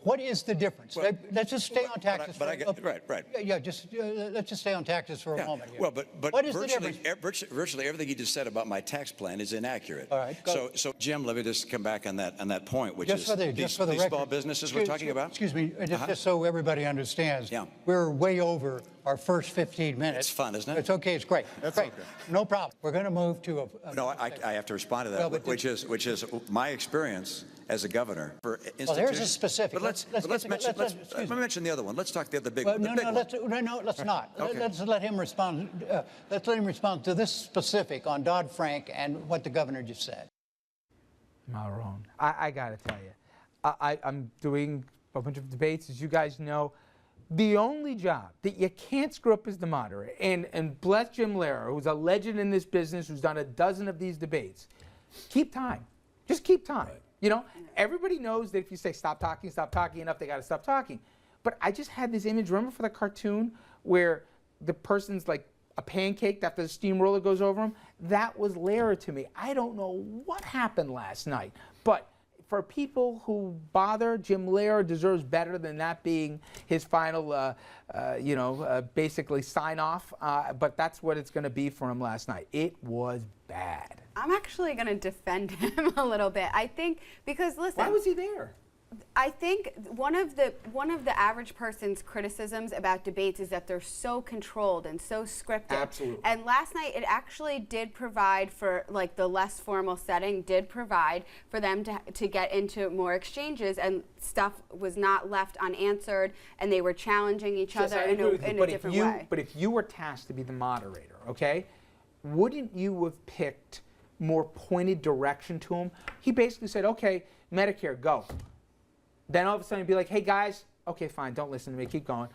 What is the difference? Well, let's just stay on taxes. Right. Yeah, let's just stay on taxes for a moment here. Well, but what is the difference? Virtually everything you just said about my tax plan is inaccurate. All right. So Jim, let me just come back on that point, which just is these small businesses we're talking about. Excuse me, just so everybody understands. Yeah. We're way over our first 15 minutes. It's fun, isn't it? It's okay. It's great. That's great. okay. No problem. We're going to move to a. No, I have to respond to that, Well, which is my experience as a governor for institutions. Well, there's a specific. But let me mention the other one. Let's talk the big well, one. No, let's not. Okay. Let's let him respond. Let's let him respond to this specific on Dodd-Frank and what the governor just said. Marone, I got to tell you, I'm doing a bunch of debates, as you guys know. The only job that you can't screw up is the moderator. And bless Jim Lehrer, who's a legend in this business, who's done a dozen of these debates. Keep time. Just keep time. Right. You know, everybody knows that if you say stop talking enough, they got to stop talking. But I just had this image, remember for the cartoon, where the person's like a pancake after the steamroller goes over them? That was Lehrer to me. I don't know what happened last night, but for people who bother, Jim Lehrer deserves better than that being his final, basically sign off. But that's what it's going to be for him last night. It was bad. I'm actually going to defend him a little bit. I think because listen, why was he there? I think one of the average person's criticisms about debates is that they're so controlled and so scripted. Absolutely. And last night it actually did provide for, like, the less formal setting did provide for them to get into more exchanges, and stuff was not left unanswered, and they were challenging each other in a different way. But if you were tasked to be the moderator, okay, wouldn't you have picked more pointed direction to him? He basically said, okay, Medicare, go. Then all of a sudden, you'd be like, hey, guys, okay, fine, don't listen to me, keep going.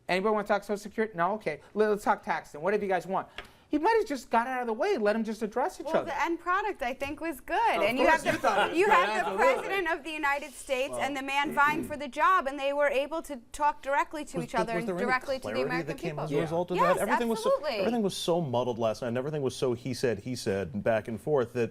Anybody want to talk Social Security? No? Okay, let's talk tax then. Whatever you guys want. He might have just got out of the way and let them just address each other. Well, the end product, I think, was good. And you have the President of the United States and the man vying for the job, and they were able to talk directly to each other and directly to the American people. As a result of yes, that? everything was so muddled last night, and everything was so he said, back and forth that,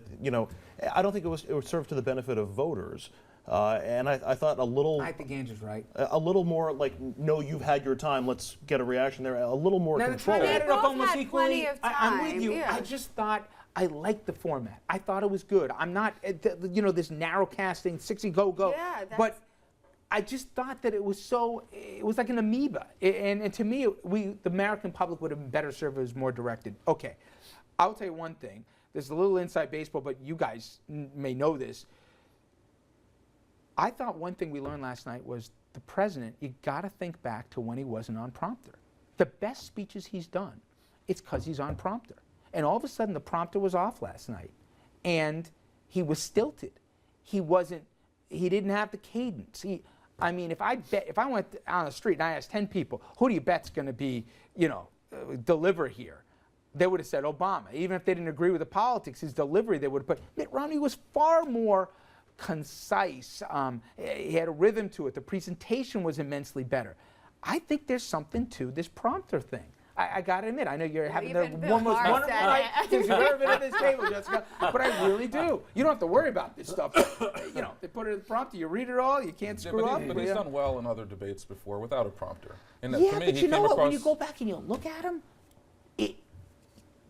I don't think it would serve to the benefit of voters. And I thought I think Andrew's right. A little more like, no, you've had your time, let's get a reaction there. A little more control. They both had plenty of time. I'm with you. Yeah. I just thought I liked the format. I thought it was good. I'm not, this narrow casting, 60 go. Yeah, but I just thought that it was like an amoeba. And to me, the American public would have been better served if it was more directed. Okay, I'll tell you one thing. There's a little inside baseball, but you guys may know this. I thought one thing we learned last night was the president, you got to think back to when he wasn't on prompter. The best speeches he's done, it's because he's on prompter. And all of a sudden, the prompter was off last night. And he was stilted. He didn't have the cadence. If I went on the street and I asked 10 people, who do you bet's going to be, deliver here? They would have said Obama. Even if they didn't agree with the politics, his delivery, they would have put. Mitt Romney was far more concise. He had a rhythm to it. The presentation was immensely better. I think there's something to this prompter thing. I got to admit, I know you're having the one most wonderful night since you've ever been at this table, Jessica, but I really do. You don't have to worry about this stuff. They put it in the prompter, you read it all, you can't screw up. But he's done well in other debates before without a prompter. And yeah, to me, but you know what? When you go back and you look at him,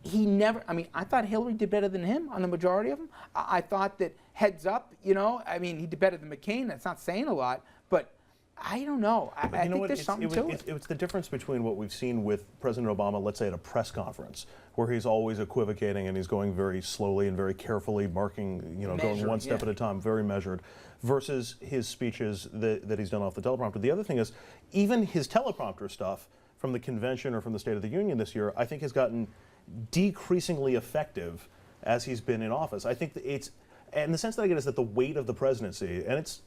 he never, I thought Hillary did better than him on the majority of them. I thought that heads up, he did better than McCain. That's not saying a lot, but I don't know. I think there's something to it. It's the difference between what we've seen with President Obama, let's say at a press conference, where he's always equivocating and he's going very slowly and very carefully, marking, going one step at a time, very measured, versus his speeches that he's done off the teleprompter. The other thing is, even his teleprompter stuff from the convention or from the State of the Union this year, I think has gotten decreasingly effective as he's been in office. I think and the sense that I get is that the weight of the presidency, and it's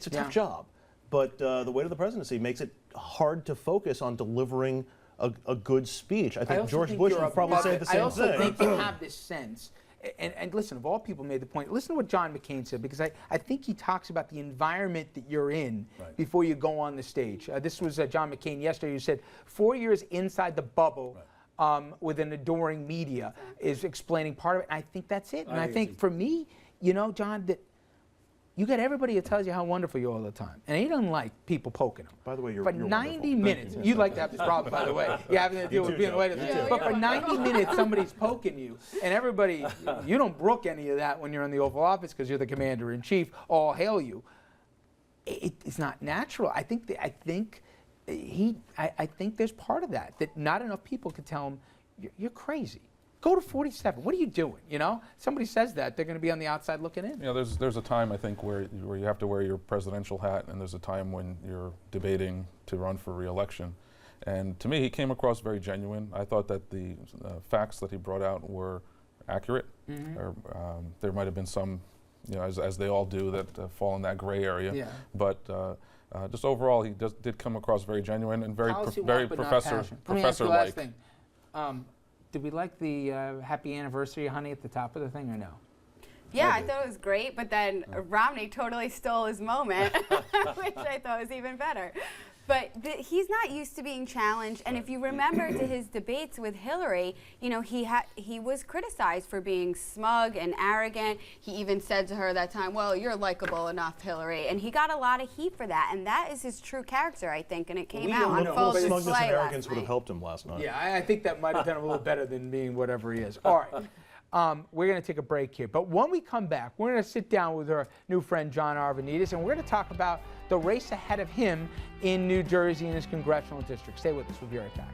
a tough job, but the weight of the presidency makes it hard to focus on delivering a good speech. I think George Bush would probably say the same thing. I also think you have this sense, and listen, of all people made the point, listen to what John McCain said, because I think he talks about the environment that you're in before you go on the stage. This was John McCain yesterday who said 4 years inside the bubble with an adoring media is explaining part of it. And I think that's it. And I think for me, John, that You got everybody that tells you how wonderful you are all the time, and he doesn't like people poking him. By the way, you're For wonderful. 90 minutes, you'd like to have this problem, by the way. You're having to deal with being the White House. But for 90 minutes, somebody's poking you, and everybody, you don't brook any of that when you're in the Oval Office because you're the commander-in-chief. All hail you. It's not natural. I think there's part of that not enough people can tell him, you're crazy. Go to 47. What are you doing? You know, somebody says that, they're going to be on the outside looking in. You know, there's a time, I think, where you have to wear your presidential hat, and there's a time when you're debating to run for re-election. And to me, he came across very genuine. I thought that the facts that he brought out were accurate. Or, there might have been some, you know, as they all do, that fall in that gray area. Yeah. But just overall, he did come across very genuine and very Policy very wise, but not passion. Let me ask you the last professor-like. thing. Did we like the happy anniversary, honey, at the top of the thing, or no? Yeah, I thought it was great, but then Romney totally stole his moment, which I thought was even better. But he's not used to being challenged, and if you remember to his debates with Hillary, you know, he was criticized for being smug and arrogant. He even said to her that time, well, you're likable enough, Hillary, and he got a lot of heat for that, and that is his true character, I think, and it came out on full display Smugness and last arrogance would have helped him last night. Yeah, I think that might have done him a little better than being whatever he is. All right. We're going to take a break here. But when we come back, we're going to sit down with our new friend, John Arvanites, and we're going to talk about the race ahead of him in New Jersey in his congressional district. Stay with us. We'll be right back.